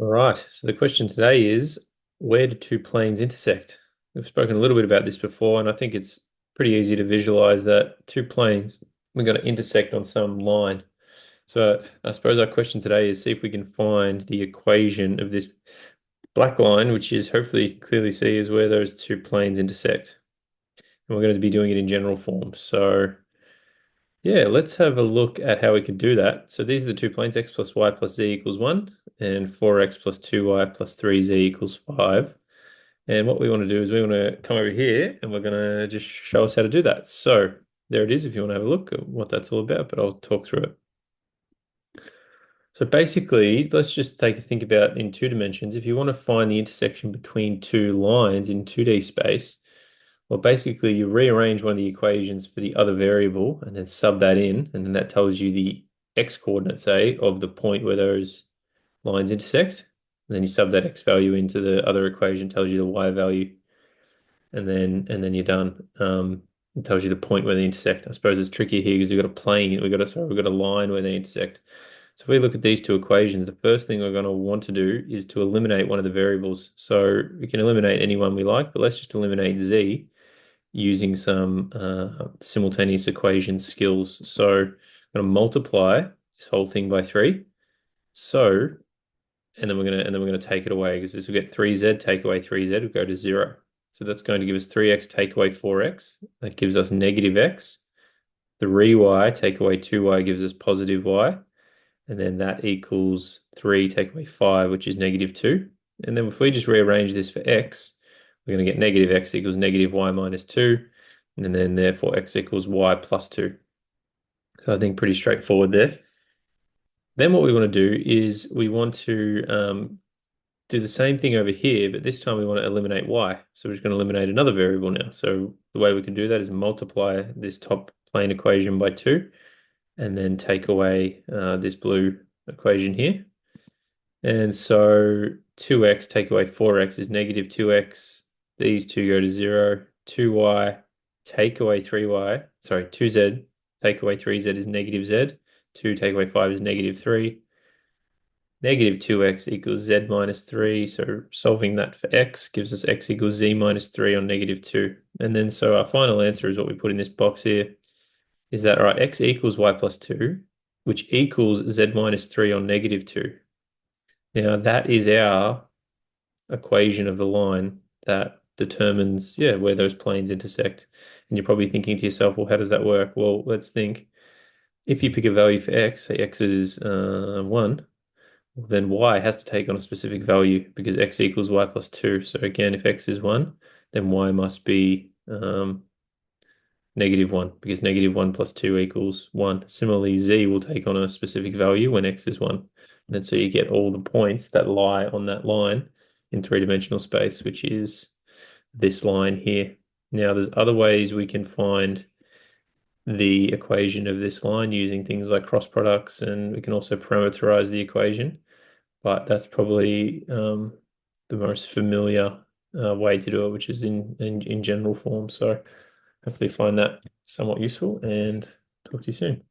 All right. So the question today is, where do two planes intersect? We've spoken a little bit about this before, and I think it's pretty easy to visualize that two planes are going to intersect on some line. So I suppose our question today is see if we can find the equation of this black line, which is hopefully clearly see is where those two planes intersect. And we're going to be doing it in general form. So yeah, let's have a look at how we could do that. So these are the two planes, x plus y plus z equals 1, and 4x plus 2y plus 3z equals 5. And what we want to do is we want to come over here and we're going to just show us how to do that. So there it is if you want to have a look at what that's all about, but I'll talk through it. So basically, let's just take a think about in two dimensions. If you want to find the intersection between two lines in 2D space, well, basically, you rearrange one of the equations for the other variable and then sub that in, and then that tells you the x coordinates, say, of the point where those lines intersect. And then you sub that x value into the other equation, tells you the y value, and then you're done. It tells you the point where they intersect. I suppose it's tricky here because we've got a plane, we've got a line where they intersect. So if we look at these two equations, the first thing we're going to want to do is to eliminate one of the variables. So we can eliminate any one we like, but let's just eliminate z using some simultaneous equation skills. So I'm going to multiply this whole thing by 3. So, and then we're gonna take it away because this will get 3z, take away 3z, will go to 0. So that's going to give us 3x, take away 4x. That gives us negative x. The y, take away 2y gives us positive y. And then that equals 3, take away 5, which is negative 2. And then if we just rearrange this for x, we're going to get negative x equals negative y minus 2. And then therefore x equals y plus 2. So I think pretty straightforward there. Then what we want to do is we want to do the same thing over here, but this time we want to eliminate y. So we're just going to eliminate another variable now. So the way we can do that is multiply this top plane equation by 2 and then take away this blue equation here. And so 2x take away 4x is negative 2x. These two go to 0. 2y take away 3y. Sorry, 2z take away 3z is negative z. 2 take away 5 is negative 3. Negative 2x equals z minus 3. So solving that for x gives us x equals z minus 3 on negative 2. And then so our final answer is what we put in this box here. Is that, all right, x equals y plus 2, which equals z minus 3 on negative 2. Now that is our equation of the line that determines, yeah, where those planes intersect. And you're probably thinking to yourself, well, how does that work? Well, let's think. If you pick a value for x, say x is 1, then y has to take on a specific value because x equals y plus 2. So again, if x is 1, then y must be negative 1 because negative 1 plus 2 equals 1. Similarly, z will take on a specific value when x is 1. And then so you get all the points that lie on that line in three-dimensional space, which is this line here. Now, there's other ways we can find the equation of this line using things like cross products, and we can also parameterize the equation, but that's probably the most familiar way to do it, which is in general form. So hopefully find that somewhat useful and talk to you soon.